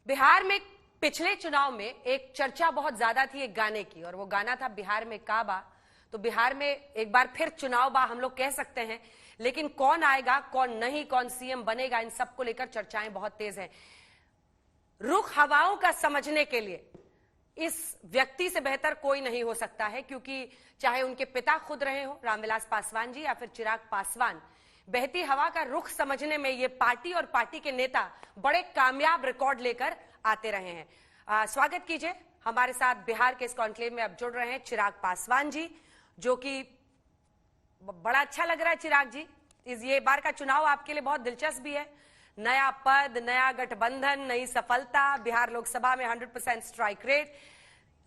बिहार में पिछले चुनाव में एक चर्चा बहुत ज्यादा थी एक गाने की, और वो गाना था बिहार में काबा। तो बिहार में एक बार फिर चुनाव बा हम लोग कह सकते हैं, लेकिन कौन आएगा कौन नहीं, कौन सीएम बनेगा, इन सबको लेकर चर्चाएं बहुत तेज हैं। रुख हवाओं का समझने के लिए इस व्यक्ति से बेहतर कोई नहीं हो सकता है, क्योंकि चाहे उनके पिता खुद रहे हो रामविलास पासवान जी या फिर चिराग पासवान, बहती हवा का रुख समझने में ये पार्टी और पार्टी के नेता बड़े कामयाब रिकॉर्ड लेकर आते रहे हैं। स्वागत कीजिए, हमारे साथ बिहार के इस कॉन्क्लेव में अब जुड़ रहे हैं चिराग पासवान जी, जो कि बड़ा अच्छा लग रहा है। चिराग जी, ये बार का चुनाव आपके लिए बहुत दिलचस्प भी है। नया पद, नया गठबंधन, नई सफलता, बिहार लोकसभा में 100% स्ट्राइक रेट,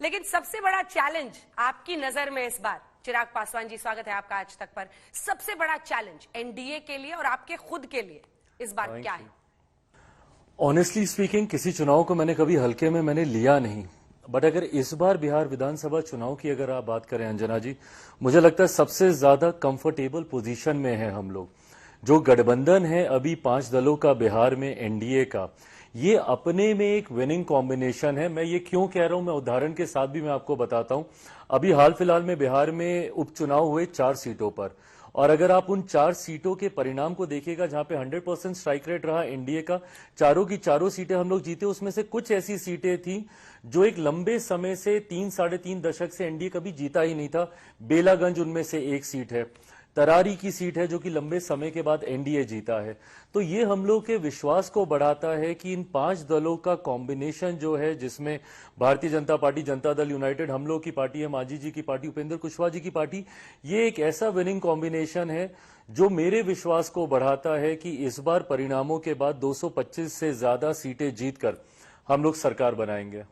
लेकिन सबसे बड़ा चैलेंज आपकी नजर में इस बार, चिराग पासवान जी स्वागत है आपका आज तक पर, सबसे बड़ा चैलेंज एनडीए के लिए और आपके खुद के लिए इस बार क्या है? ऑनेस्टली स्पीकिंग, किसी चुनाव को मैंने कभी हल्के में मैंने लिया नहीं, बट अगर इस बार बिहार विधानसभा चुनाव की अगर आप बात करें अंजना जी, मुझे लगता है सबसे ज्यादा कंफर्टेबल पोजीशन में है हम लोग। जो गठबंधन है अभी 5 दलों का बिहार में एनडीए का, ये अपने में एक विनिंग कॉम्बिनेशन है। मैं ये क्यों कह रहा हूं, मैं उदाहरण के साथ भी मैं आपको बताता हूं। अभी हाल फिलहाल में बिहार में उपचुनाव हुए 4 सीटों पर, और अगर आप उन 4 सीटों के परिणाम को देखिएगा जहां पे 100% स्ट्राइक रेट रहा एनडीए का, चारों की चारों सीटें हम लोग जीते। उसमें से कुछ ऐसी सीटें थी जो एक लंबे समय से 3-3.5 दशक से एनडीए कभी जीता ही नहीं था। बेलागंज उनमें से एक सीट है, तरारी की सीट है जो कि लंबे समय के बाद एनडीए जीता है। तो ये हम लोग के विश्वास को बढ़ाता है कि इन 5 दलों का कॉम्बिनेशन जो है, जिसमें भारतीय जनता पार्टी, जनता दल यूनाइटेड, हम लोग की पार्टी है, मांझी जी की पार्टी, उपेंद्र कुशवाहा जी की पार्टी, ये एक ऐसा विनिंग कॉम्बिनेशन है जो मेरे विश्वास को बढ़ाता है कि इस बार परिणामों के बाद 225 से ज्यादा सीटें जीतकर हम लोग सरकार बनाएंगे।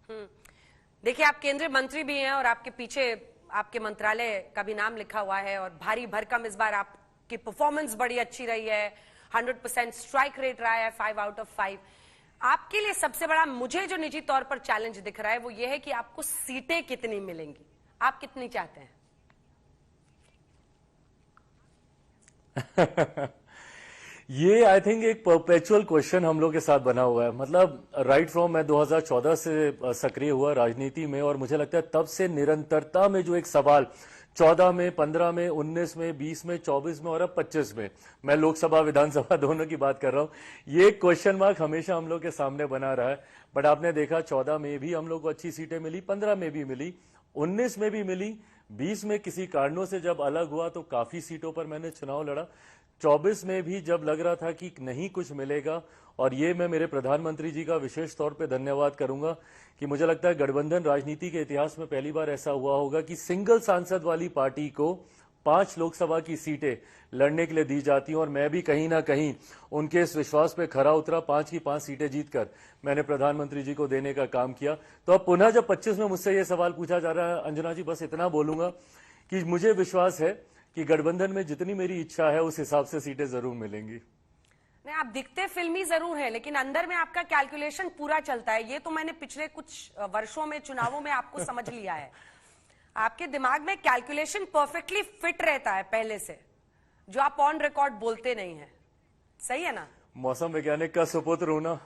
देखिए, आप केंद्रीय मंत्री भी हैं और आपके पीछे आपके मंत्रालय का भी नाम लिखा हुआ है, और भारी भरकम इस बार आपकी परफॉर्मेंस बड़ी अच्छी रही है। 100% स्ट्राइक रेट रहा है, 5 आउट ऑफ 5। आपके लिए सबसे बड़ा मुझे जो निजी तौर पर चैलेंज दिख रहा है वो ये है कि आपको सीटें कितनी मिलेंगी, आप कितनी चाहते हैं? ये आई थिंक एक परपेचुअल क्वेश्चन हम लोग के साथ बना हुआ है। मतलब राइट फ्रॉम मैं 2014 से सक्रिय हुआ राजनीति में, और मुझे लगता है तब से निरंतरता में जो एक सवाल 14 में, 15 में, 19 में, 20 में, 24 में और अब 25 में, मैं लोकसभा विधानसभा दोनों की बात कर रहा हूं, ये क्वेश्चन मार्क हमेशा हम लोग के सामने बना रहा है। बट आपने देखा 14 में भी हम लोग को अच्छी सीटें मिली, 15 में भी मिली, 19 में भी मिली, 20 में किसी कारणों से जब अलग हुआ तो काफी सीटों पर मैंने चुनाव लड़ा, 24 में भी जब लग रहा था कि नहीं कुछ मिलेगा। और ये मैं मेरे प्रधानमंत्री जी का विशेष तौर पे धन्यवाद करूंगा कि मुझे लगता है गठबंधन राजनीति के इतिहास में पहली बार ऐसा हुआ होगा कि सिंगल सांसद वाली पार्टी को 5 लोकसभा की सीटें लड़ने के लिए दी जाती हैं, और मैं भी कहीं ना कहीं उनके इस विश्वास पे खरा उतरा। 5 की 5 सीटें जीतकर मैंने प्रधानमंत्री जी को देने का काम किया। तो अब पुनः जब 25 में मुझसे ये सवाल पूछा जा रहा है अंजना जी, बस इतना बोलूंगा कि मुझे विश्वास है कि गठबंधन में जितनी मेरी इच्छा है उस हिसाब से सीटें जरूर मिलेंगी। नहीं, आप दिखते फिल्मी जरूर हैं, लेकिन अंदर में आपका कैलकुलेशन पूरा चलता है। ये तो मैंने पिछले कुछ वर्षों में चुनावों में आपको समझ लिया है। आपके दिमाग में कैलकुलेशन परफेक्टली फिट रहता है पहले से, जो आप ऑन रिकॉर्ड बोलते नहीं है। सही है ना? मौसम वैज्ञानिक का सुपुत्र हूं ना।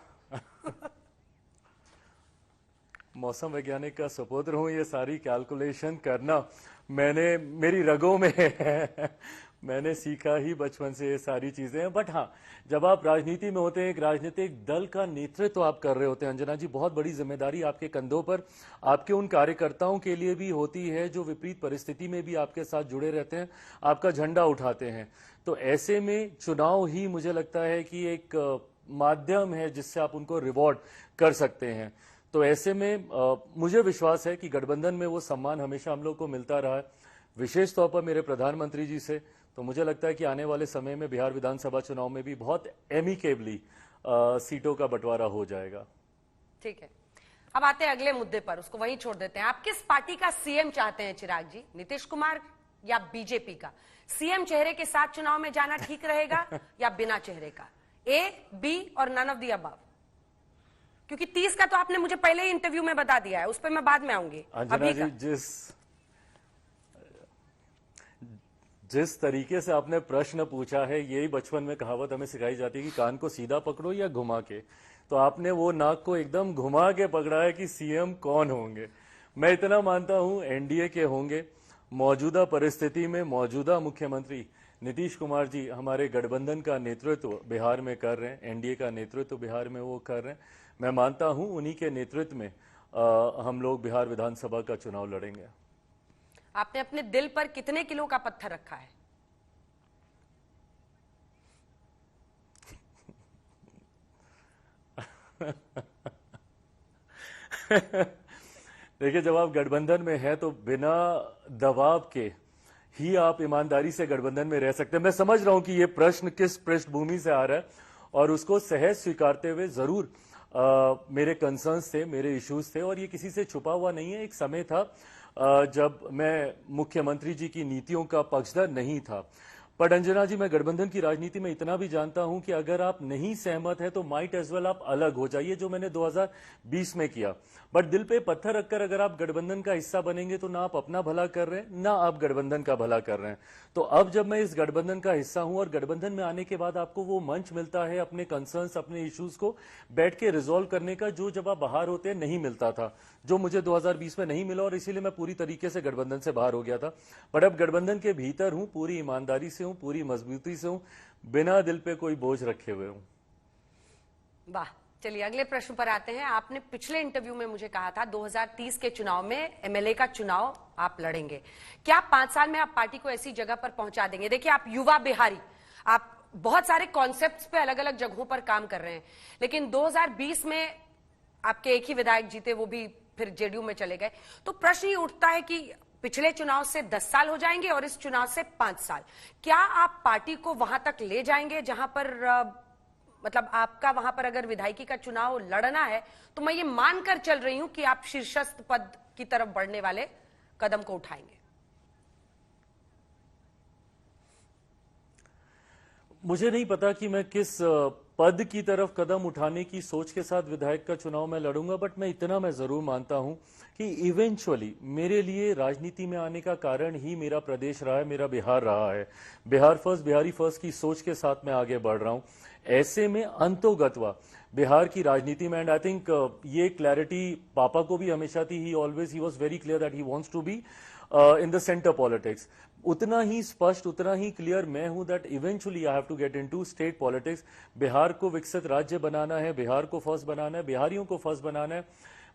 मौसम वैज्ञानिक का सुपुत्र हूं, ये सारी कैलकुलेशन करना मैंने मेरी रगों में है। मैंने सीखा ही बचपन से ये सारी चीजें हैं। बट हाँ, जब आप राजनीति में होते हैं, एक राजनीतिक दल का नेतृत्व आप कर रहे होते हैं अंजना जी, बहुत बड़ी जिम्मेदारी आपके कंधों पर, आपके उन कार्यकर्ताओं के लिए भी होती है जो विपरीत परिस्थिति में भी आपके साथ जुड़े रहते हैं, आपका झंडा उठाते हैं। तो ऐसे में चुनाव ही मुझे लगता है कि एक माध्यम है जिससे आप उनको रिवॉर्ड कर सकते हैं। तो ऐसे में मुझे विश्वास है कि गठबंधन में वो सम्मान हमेशा हम लोग को मिलता रहा है, विशेष तौर पर मेरे प्रधानमंत्री जी से। तो मुझे लगता है कि आने वाले समय में बिहार विधानसभा चुनाव में भी बहुत एमिकेबली सीटों का बंटवारा हो जाएगा। ठीक है, अब आते हैं अगले मुद्दे पर, उसको वहीं छोड़ देते हैं। आप किस पार्टी का सीएम चाहते हैं चिराग जी? नीतीश कुमार या बीजेपी का? सीएम चेहरे के साथ चुनाव में जाना ठीक रहेगा या बिना चेहरे का? ए, बी और नन ऑफ द अबव? क्योंकि 30 का तो आपने मुझे पहले ही इंटरव्यू में बता दिया है, उस पर मैं बाद में आऊंगी। अंजना जी, जिस तरीके से आपने प्रश्न पूछा है, यही बचपन में कहावत हमें सिखाई जाती है कि कान को सीधा पकड़ो या घुमा के। तो आपने वो नाक को एकदम घुमा के पकड़ा है कि सीएम कौन होंगे। मैं इतना मानता हूं एनडीए के होंगे। मौजूदा परिस्थिति में मौजूदा मुख्यमंत्री नीतीश कुमार जी हमारे गठबंधन का नेतृत्व बिहार में कर रहे हैं, एनडीए का नेतृत्व बिहार में वो कर रहे हैं। मैं मानता हूं उन्हीं के नेतृत्व में हम लोग बिहार विधानसभा का चुनाव लड़ेंगे। आपने अपने दिल पर कितने किलो का पत्थर रखा है? देखिए, जब आप गठबंधन में हैं तो बिना दबाव के ही आप ईमानदारी से गठबंधन में रह सकते हैं। मैं समझ रहा हूं कि ये प्रश्न किस पृष्ठभूमि से आ रहा है और उसको सहज स्वीकारते हुए जरूर मेरे कंसर्न्स थे, मेरे इश्यूज थे और ये किसी से छुपा हुआ नहीं है। एक समय था जब मैं मुख्यमंत्री जी की नीतियों का पक्षधर नहीं था। पर अंजना जी, मैं गठबंधन की राजनीति में इतना भी जानता हूं कि अगर आप नहीं सहमत है तो माइट एज वेल आप अलग हो जाइए, जो मैंने 2020 में किया। बट दिल पे पत्थर रखकर अगर आप गठबंधन का हिस्सा बनेंगे तो ना आप अपना भला कर रहे हैं, ना आप गठबंधन का भला कर रहे हैं। तो अब जब मैं इस गठबंधन का हिस्सा हूं और गठबंधन में आने के बाद आपको वो मंच मिलता है अपने कंसर्न्स, अपने इश्यूज को बैठ के रिजॉल्व करने का, जो जब आप बाहर होते हैं नहीं मिलता था, जो मुझे 2020 में नहीं मिला और इसीलिए मैं पूरी तरीके से गठबंधन से बाहर हो गया था। बट अब गठबंधन के भीतर हूं, पूरी ईमानदारी से हूं, पूरी मजबूती से हूं, बिना दिल पे कोई बोझ रखे हुए हूं। वाह, चलिए अगले प्रश्न पर आते हैं। आपने पिछले इंटरव्यू में मुझे कहा था 2030 के चुनाव में एमएलए का चुनाव आप लड़ेंगे। क्या 5 साल में आप पार्टी को ऐसी जगह पर पहुंचा देंगे? देखिए, आप युवा बिहारी, आप बहुत सारे कॉन्सेप्ट्स पे अलग अलग जगहों पर काम कर रहे हैं, लेकिन 2020 में आपके एक ही विधायक जीते, वो भी फिर जेडीयू में चले गए। तो प्रश्न ये उठता है कि पिछले चुनाव से 10 साल हो जाएंगे और इस चुनाव से 5 साल, क्या आप पार्टी को वहां तक ले जाएंगे जहां पर मतलब आपका वहां पर अगर विधायकी का चुनाव लड़ना है तो मैं ये मानकर चल रही हूं कि आप शीर्षस्थ पद की तरफ बढ़ने वाले कदम को उठाएंगे? मुझे नहीं पता कि मैं किस पद की तरफ कदम उठाने की सोच के साथ विधायक का चुनाव में लड़ूंगा, बट मैं इतना मैं जरूर मानता हूं कि इवेंचुअली मेरे लिए राजनीति में आने का कारण ही मेरा प्रदेश रहा है, मेरा बिहार रहा है। बिहार फर्स्ट, बिहारी फर्स्ट की सोच के साथ मैं आगे बढ़ रहा हूं। ऐसे में अंतोगत्वा बिहार की राजनीति में, एंड आई थिंक ये क्लैरिटी पापा को भी हमेशा थी, he was very clear that he wants to be in the centre politics. उतना ही स्पष्ट, उतना ही क्लियर मैं हूं that eventually I have to get into state politics. Bihar को विकसित राज्य बनाना है, बिहार को फर्स्ट बनाना है, बिहारियों को फर्स्ट बनाना है।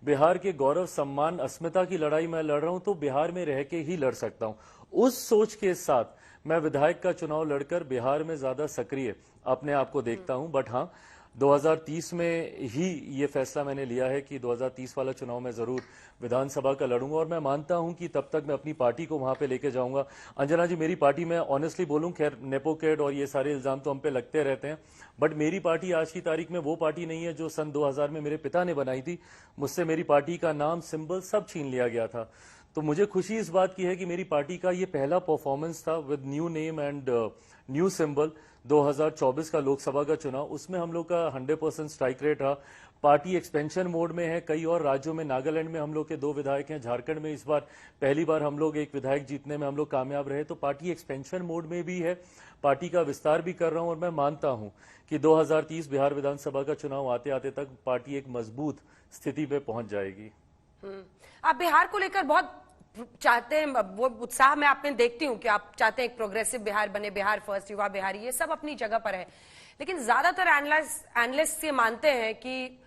बिहार के गौरव, सम्मान, अस्मिता की लड़ाई मैं लड़ रहा हूं तो बिहार में रह के ही लड़ सकता हूं। उस सोच के साथ मैं विधायक का चुनाव लड़कर बिहार में ज्यादा सक्रिय अपने आप को देखता हूं। बट हाँ, 2030 में ही ये फैसला मैंने लिया है कि 2030 वाला चुनाव मैं जरूर विधानसभा का लड़ूंगा और मैं मानता हूं कि तब तक मैं अपनी पार्टी को वहां पे लेके जाऊंगा। अंजना जी, मेरी पार्टी में ऑनेस्टली बोलूं, खैर नेपोकेड और ये सारे इल्जाम तो हम पे लगते रहते हैं, बट मेरी पार्टी आज की तारीख में वो पार्टी नहीं है जो सन 2000 में मेरे पिता ने बनाई थी। मुझसे मेरी पार्टी का नाम, सिंबल सब छीन लिया गया था। तो मुझे खुशी इस बात की है कि मेरी पार्टी का ये पहला परफॉर्मेंस था with new name and new symbol. 2024 का लोकसभा का चुनाव, उसमें हम लोग का 100% स्ट्राइक रेट रहा। पार्टी एक्सपेंशन मोड में है, कई और राज्यों में, नागालैंड में हम लोग के 2 विधायक हैं, झारखंड में इस बार पहली बार हम लोग एक विधायक जीतने में हम लोग कामयाब रहे। तो पार्टी एक्सपेंशन मोड में भी है, पार्टी का विस्तार भी कर रहा हूं और मैं मानता हूं कि 2030 बिहार विधानसभा का चुनाव आते आते तक पार्टी एक मजबूत स्थिति पे पहुंच जाएगी। आप बिहार को लेकर बहुत चाहते हैं, वो उत्साह में आपने देखती हूं कि आप चाहते हैं एक प्रोग्रेसिव बिहार बने, बिहार फर्स्ट, युवा बिहारी, ये सब अपनी जगह पर है। लेकिन ज्यादातर एनालिस्ट ये मानते हैं कि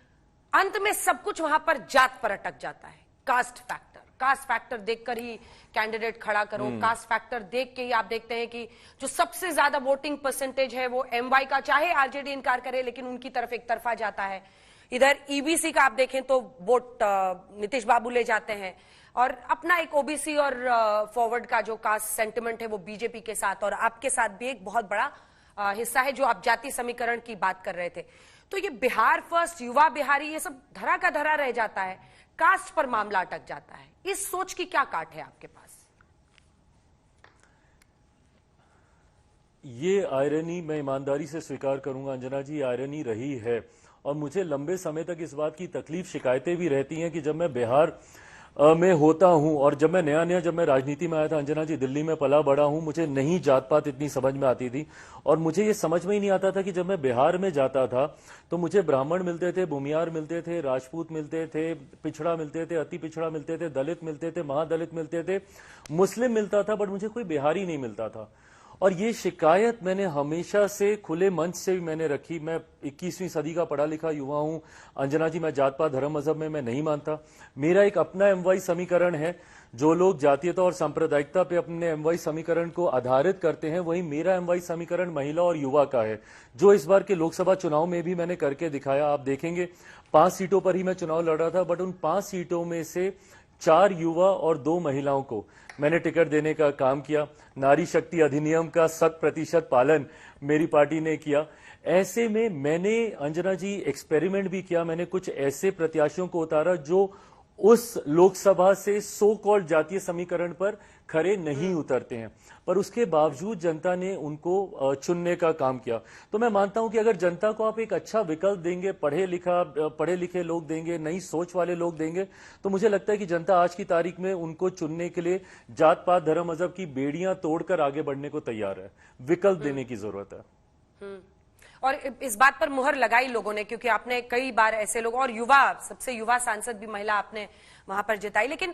अंत में सब कुछ वहां पर जात पर अटक जाता है। कास्ट फैक्टर देखकर ही कैंडिडेट खड़ा करो, कास्ट फैक्टर देख के ही आप देखते हैं कि जो सबसे ज्यादा वोटिंग परसेंटेज है वो एमवाई का, चाहे आरजेडी इनकार करे लेकिन उनकी तरफ एक तरफा जाता है। इधर ईबीसी का आप देखें तो वोट नीतीश बाबू ले जाते हैं और अपना एक ओबीसी और फॉरवर्ड का जो कास्ट सेंटिमेंट है वो बीजेपी के साथ, और आपके साथ भी एक बहुत बड़ा हिस्सा है जो आप जाति समीकरण की बात कर रहे थे। तो ये बिहार फर्स्ट, युवा बिहारी, ये सब धरा का धरा रह जाता है, कास्ट पर मामला अटक जाता है। इस सोच की क्या काट है आपके पास? ये आयरनी मैं ईमानदारी से स्वीकार करूंगा अंजना जी, आयरनी रही है और मुझे लंबे समय तक इस बात की तकलीफ, शिकायतें भी रहती हैं कि जब मैं बिहार में होता हूं, और जब मैं नया जब मैं राजनीति में आया था अंजना जी, दिल्ली में पला बड़ा हूं, मुझे नहीं जात पात इतनी समझ में आती थी, और मुझे ये समझ में ही नहीं आता था कि जब मैं बिहार में जाता था तो मुझे ब्राह्मण मिलते थे, भूमियार मिलते थे, राजपूत मिलते थे, पिछड़ा मिलते थे, अति पिछड़ा मिलते थे, दलित मिलते थे, महादलित मिलते थे, मुस्लिम मिलता था, बट मुझे कोई बिहारी नहीं मिलता था। और ये शिकायत मैंने हमेशा से खुले मंच से भी मैंने रखी। मैं 21वीं सदी का पढ़ा लिखा युवा हूं अंजना जी, मैं जात पात धर्म मजहब में मैं नहीं मानता। मेरा एक अपना एमवाई समीकरण है। जो लोग जातीयता और सांप्रदायिकता पे अपने एमवाई समीकरण को आधारित करते हैं, वही मेरा एमवाई समीकरण महिला और युवा का है, जो इस बार के लोकसभा चुनाव में भी मैंने करके दिखाया। आप देखेंगे 5 सीटों पर ही मैं चुनाव लड़ रहा था, बट उन 5 सीटों में से 4 युवा और 2 महिलाओं को मैंने टिकट देने का काम किया। नारी शक्ति अधिनियम का 100% पालन मेरी पार्टी ने किया। ऐसे में मैंने अंजना जी एक्सपेरिमेंट भी किया। मैंने कुछ ऐसे प्रत्याशियों को उतारा जो उस लोकसभा से सो कॉल्ड जातीय समीकरण पर खरे नहीं उतरते हैं, पर उसके बावजूद जनता ने उनको चुनने का काम किया। तो मैं मानता हूं कि अगर जनता को आप एक अच्छा विकल्प देंगे, पढ़े लिखे लोग देंगे, नई सोच वाले लोग देंगे, तो मुझे लगता है कि जनता आज की तारीख में उनको चुनने के लिए जात पात धर्म मजहब की बेड़ियां तोड़कर आगे बढ़ने को तैयार है। विकल्प देने की जरूरत है। और इस बात पर मुहर लगाई लोगों ने, क्योंकि आपने कई बार ऐसे लोग, और युवा, सबसे युवा सांसद भी महिला आपने वहां पर जिताई। लेकिन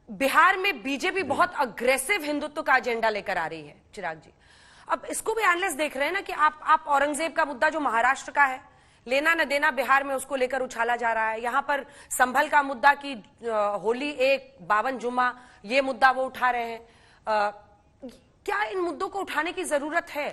बिहार में बीजेपी बहुत अग्रेसिव हिंदुत्व का एजेंडा लेकर आ रही है चिराग जी। अब इसको भी एनालिस्ट देख रहे हैं ना कि आप औरंगजेब का मुद्दा जो महाराष्ट्र का है, लेना न देना बिहार में उसको लेकर उछाला जा रहा है। यहां पर संभल का मुद्दा की होली एक 52 जुम्मा, ये मुद्दा वो उठा रहे हैं। क्या इन मुद्दों को उठाने की जरूरत है?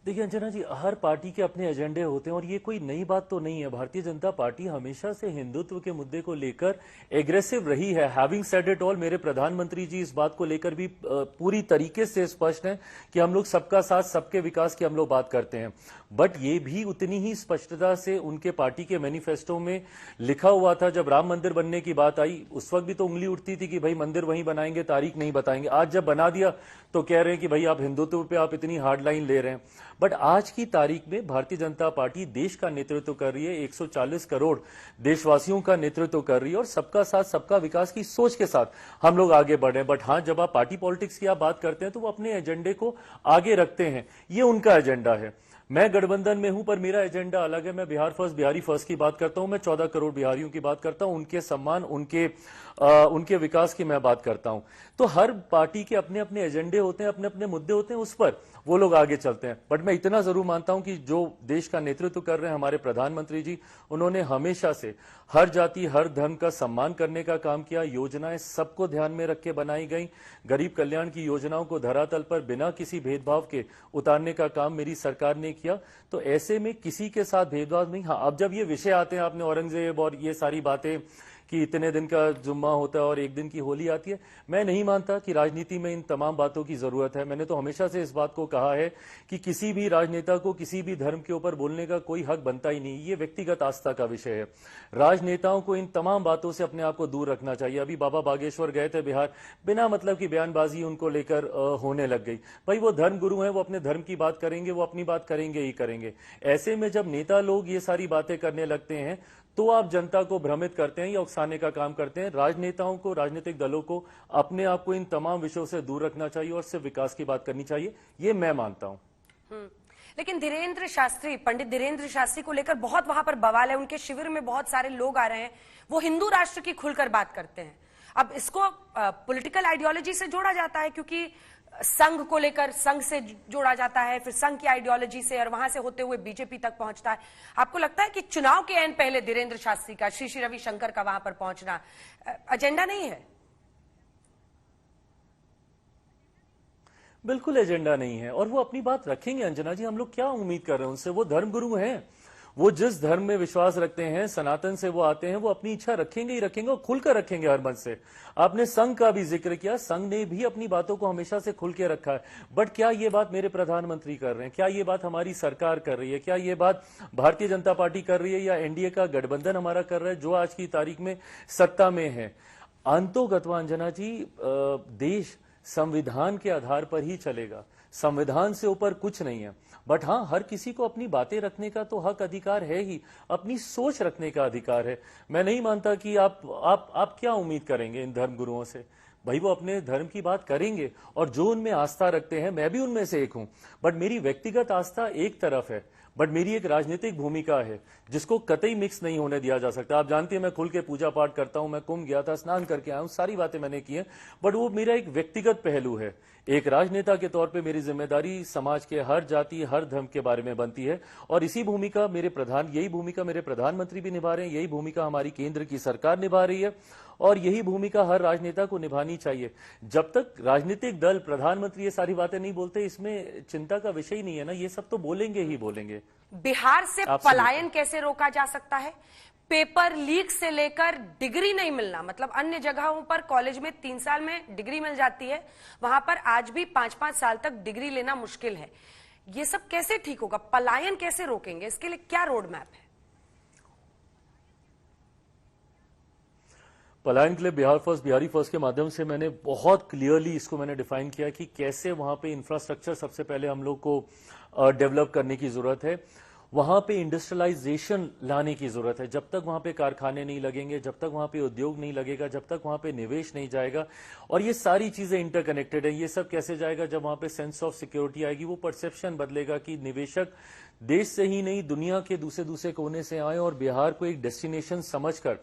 देखिए अंजना जी, हर पार्टी के अपने एजेंडे होते हैं, और ये कोई नई बात तो नहीं है। भारतीय जनता पार्टी हमेशा से हिंदुत्व के मुद्दे को लेकर एग्रेसिव रही है। हैविंग सेड इट ऑल, मेरे प्रधानमंत्री जी इस बात को लेकर भी पूरी तरीके से स्पष्ट हैं कि हम लोग सबका साथ सबके विकास की हम लोग बात करते हैं। बट ये भी उतनी ही स्पष्टता से उनके पार्टी के मैनिफेस्टो में लिखा हुआ था। जब राम मंदिर बनने की बात आई, उस वक्त भी तो उंगली उठती थी कि भाई मंदिर वहीं बनाएंगे, तारीख नहीं बताएंगे। आज जब बना दिया तो कह रहे हैं कि भाई आप हिंदुत्व पे आप इतनी हार्ड लाइन ले रहे हैं। बट आज की तारीख में भारतीय जनता पार्टी देश का नेतृत्व कर रही है, 140 करोड़ देशवासियों का नेतृत्व कर रही है, और सबका साथ सबका विकास की सोच के साथ हम लोग आगे बढ़े। बट हाँ, जब आप पार्टी पॉलिटिक्स की आप बात करते हैं तो वो अपने एजेंडे को आगे रखते हैं, ये उनका एजेंडा है। मैं गठबंधन में हूं, पर मेरा एजेंडा अलग है। मैं बिहार फर्स्ट, बिहारी फर्स्ट की बात करता हूं। मैं 14 करोड़ बिहारियों की बात करता हूं, उनके सम्मान, उनके विकास की मैं बात करता हूं। तो हर पार्टी के अपने अपने एजेंडे होते हैं, अपने अपने मुद्दे होते हैं, उस पर वो लोग आगे चलते हैं। बट मैं इतना जरूर मानता हूं कि जो देश का नेतृत्व कर रहे हैं हमारे प्रधानमंत्री जी, उन्होंने हमेशा से हर जाति हर धर्म का सम्मान करने का काम किया। योजनाएं सबको ध्यान में रख के बनाई गई। गरीब कल्याण की योजनाओं को धरातल पर बिना किसी भेदभाव के उतारने का काम मेरी सरकार ने किया। तो ऐसे में किसी के साथ भेदभाव नहीं। हाँ, अब जब ये विषय आते हैं, आपने औरंगजेब और ये सारी बातें कि इतने दिन का जुम्मा होता है और एक दिन की होली आती है, मैं नहीं मानता कि राजनीति में इन तमाम बातों की जरूरत है। मैंने तो हमेशा से इस बात को कहा है कि किसी भी राजनेता को किसी भी धर्म के ऊपर बोलने का कोई हक बनता ही नहीं। ये व्यक्तिगत आस्था का विषय है। राजनेताओं को इन तमाम बातों से अपने आप को दूर रखना चाहिए। अभी बाबा बागेश्वर गए थे बिहार, बिना मतलब की बयानबाजी उनको लेकर होने लग गई। भाई वो धर्म गुरु हैं, वो अपने धर्म की बात करेंगे, वो अपनी बात करेंगे ही करेंगे। ऐसे में जब नेता लोग ये सारी बातें करने लगते हैं तो आप जनता को भ्रमित करते हैं या उकसाने का काम करते हैं। राजनेताओं को, राजनीतिक दलों को अपने आप को इन तमाम विषयों से दूर रखना चाहिए और सिर्फ विकास की बात करनी चाहिए, ये मैं मानता हूं। लेकिन धीरेन्द्र शास्त्री, पंडित धीरेन्द्र शास्त्री को लेकर बहुत वहां पर बवाल है। उनके शिविर में बहुत सारे लोग आ रहे हैं, वो हिंदू राष्ट्र की खुलकर बात करते हैं। अब इसको पॉलिटिकल आइडियोलॉजी से जोड़ा जाता है, क्योंकि संघ को लेकर संघ से जोड़ा जाता है, फिर संघ की आइडियोलॉजी से, और वहां से होते हुए बीजेपी तक पहुंचता है। आपको लगता है कि चुनाव के एंड पहले धीरेन्द्र शास्त्री का, श्री रविशंकर का वहां पर पहुंचना एजेंडा नहीं है? बिल्कुल एजेंडा नहीं है, और वो अपनी बात रखेंगे अंजना जी। हम लोग क्या उम्मीद कर रहे हैं उनसे? वो धर्मगुरु हैं, वो जिस धर्म में विश्वास रखते हैं, सनातन से वो आते हैं, वो अपनी इच्छा रखेंगे ही रखेंगे और खुलकर रखेंगे हर मन से। आपने संघ का भी जिक्र किया, संघ ने भी अपनी बातों को हमेशा से खुल के रखा है। बट क्या ये बात मेरे प्रधानमंत्री कर रहे हैं? क्या ये बात हमारी सरकार कर रही है? क्या ये बात भारतीय जनता पार्टी कर रही है या एनडीए का गठबंधन हमारा कर रहा है, जो आज की तारीख में सत्ता में है? अंतोगत्वा अंजना जी, देश संविधान के आधार पर ही चलेगा। संविधान से ऊपर कुछ नहीं है। बट हाँ, हर किसी को अपनी बातें रखने का तो हक अधिकार है ही, अपनी सोच रखने का अधिकार है। मैं नहीं मानता कि आप क्या उम्मीद करेंगे इन धर्म गुरुओं से। भाई वो अपने धर्म की बात करेंगे और जो उनमें आस्था रखते हैं, मैं भी उनमें से एक हूं, बट मेरी व्यक्तिगत आस्था एक तरफ है, बट मेरी एक राजनीतिक भूमिका है जिसको कतई मिक्स नहीं होने दिया जा सकता। आप जानते हैं मैं खुल के पूजा पाठ करता हूं, मैं कुंभ गया था, स्नान करके आया हूं, सारी बातें मैंने की हैं, बट वो मेरा एक व्यक्तिगत पहलू है। एक राजनेता के तौर पे मेरी जिम्मेदारी समाज के हर जाति हर धर्म के बारे में बनती है, और यही भूमिका मेरे प्रधानमंत्री भी निभा रहे हैं, यही भूमिका हमारी केंद्र की सरकार निभा रही है, और यही भूमिका हर राजनेता को निभानी चाहिए। जब तक राजनीतिक दल, प्रधानमंत्री ये सारी बातें नहीं बोलते, इसमें चिंता का विषय ही नहीं है ना, ये सब तो बोलेंगे ही बोलेंगे। बिहार से पलायन कैसे रोका जा सकता है? पेपर लीक से लेकर डिग्री नहीं मिलना, मतलब अन्य जगहों पर कॉलेज में 3 साल में डिग्री मिल जाती है, वहां पर आज भी 5-5 साल तक डिग्री लेना मुश्किल है। ये सब कैसे ठीक होगा? पलायन कैसे रोकेंगे? इसके लिए क्या रोड मैप है? पलायन के लिए बिहारी फर्स्ट के माध्यम से मैंने बहुत क्लियरली इसको मैंने डिफाइन किया कि कैसे वहां पे इंफ्रास्ट्रक्चर सबसे पहले हम लोग को डेवलप करने की जरूरत है, वहां पे इंडस्ट्रियलाइजेशन लाने की जरूरत है। जब तक वहां पे कारखाने नहीं लगेंगे, जब तक वहां पे उद्योग नहीं लगेगा, जब तक वहां पे निवेश नहीं जाएगा, और ये सारी चीजें इंटरकनेक्टेड है। ये सब कैसे जाएगा? जब वहां पे सेंस ऑफ सिक्योरिटी आएगी, वो परसेप्शन बदलेगा कि निवेशक देश से ही नहीं दुनिया के दूसरे कोने से आए और बिहार को एक डेस्टिनेशन समझकर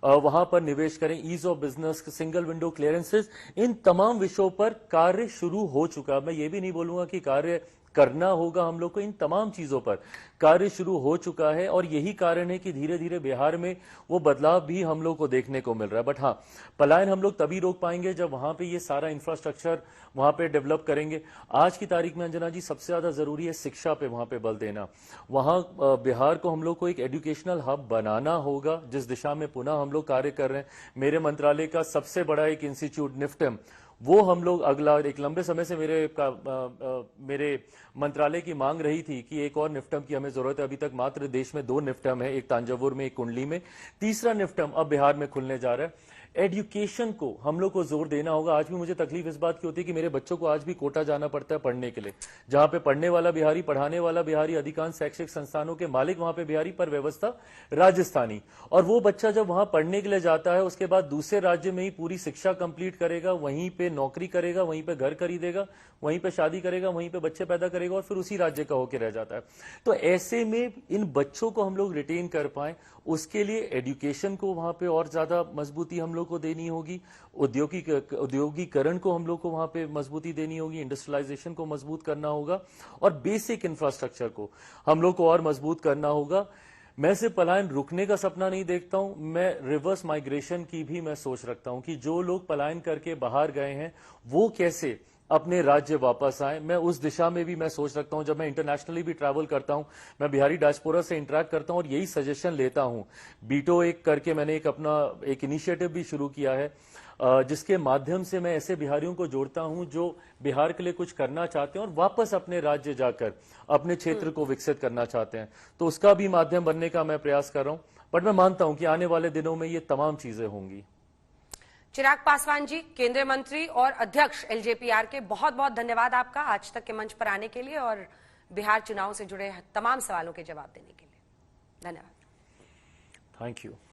वहां पर निवेश करें। Ease of business, single window clearances, इन तमाम विषयों पर कार्य शुरू हो चुका। मैं ये भी नहीं बोलूंगा कि कार्य करना होगा हम लोग को, इन तमाम चीजों पर कार्य शुरू हो चुका है, और यही कारण है कि धीरे धीरे बिहार में वो बदलाव भी हम लोग को देखने को मिल रहा है। बट हाँ, पलायन हम लोग तभी रोक पाएंगे जब वहां पे ये सारा इंफ्रास्ट्रक्चर वहां पे डेवलप करेंगे। आज की तारीख में अंजना जी सबसे ज्यादा जरूरी है शिक्षा पे वहां पे बल देना। वहां बिहार को हम लोग को एक एजुकेशनल हब बनाना होगा, जिस दिशा में पुनः हम लोग कार्य कर रहे हैं। मेरे मंत्रालय का सबसे बड़ा एक इंस्टीट्यूट निफ्टम, वो हम लोग अगला एक लंबे समय से मेरे मंत्रालय की मांग रही थी कि एक और निफ्टम की हमें जरूरत है। अभी तक मात्र देश में 2 निफ्टम है, एक तांजावुर में, एक कुंडली में, तीसरा निफ्टम अब बिहार में खुलने जा रहा है। एजुकेशन को हम लोग को जोर देना होगा। आज भी मुझे तकलीफ इस बात की होती है कि मेरे बच्चों को आज भी कोटा जाना पड़ता है पढ़ने के लिए, जहां पे पढ़ने वाला बिहारी, पढ़ाने वाला बिहारी, अधिकांश शैक्षिक संस्थानों के मालिक वहां पे बिहारी, पर व्यवस्था राजस्थानी। और वो बच्चा जब वहां पढ़ने के लिए जाता है, उसके बाद दूसरे राज्य में ही पूरी शिक्षा कंप्लीट करेगा, वहीं पे नौकरी करेगा, वहीं पे घर खरीदेगा, वहीं पे शादी करेगा, वहीं पे बच्चे पैदा करेगा, और फिर उसी राज्य का होकर रह जाता है। तो ऐसे में इन बच्चों को हम लोग रिटेन कर पाए, उसके लिए एजुकेशन को वहां पे और ज्यादा मजबूती हम लोग को देनी होगी, औद्योगिकरण को हम लोग को वहां पे मजबूती देनी होगी, इंडस्ट्रियलाइजेशन को मजबूत करना होगा, और बेसिक इंफ्रास्ट्रक्चर को हम लोग को और मजबूत करना होगा। मैं सिर्फ पलायन रुकने का सपना नहीं देखता हूं, मैं रिवर्स माइग्रेशन की भी मैं सोच रखता हूं कि जो लोग पलायन करके बाहर गए हैं वो कैसे अपने राज्य वापस आए। मैं उस दिशा में भी मैं सोच रखता हूं। जब मैं इंटरनेशनली भी ट्रैवल करता हूं, मैं बिहारी डायस्पोरा से इंटरेक्ट करता हूं और यही सजेशन लेता हूं। बीटो एक करके मैंने एक इनिशिएटिव भी शुरू किया है, जिसके माध्यम से मैं ऐसे बिहारियों को जोड़ता हूं जो बिहार के लिए कुछ करना चाहते हैं और वापस अपने राज्य जाकर अपने क्षेत्र को विकसित करना चाहते हैं। तो उसका भी माध्यम बनने का मैं प्रयास कर रहा हूं। बट मैं मानता हूं कि आने वाले दिनों में ये तमाम चीजें होंगी। चिराग पासवान जी, केंद्रीय मंत्री और अध्यक्ष एलजेपीआर के बहुत बहुत धन्यवाद आपका आज तक के मंच पर आने के लिए और बिहार चुनाव से जुड़े तमाम सवालों के जवाब देने के लिए। धन्यवाद। Thank you.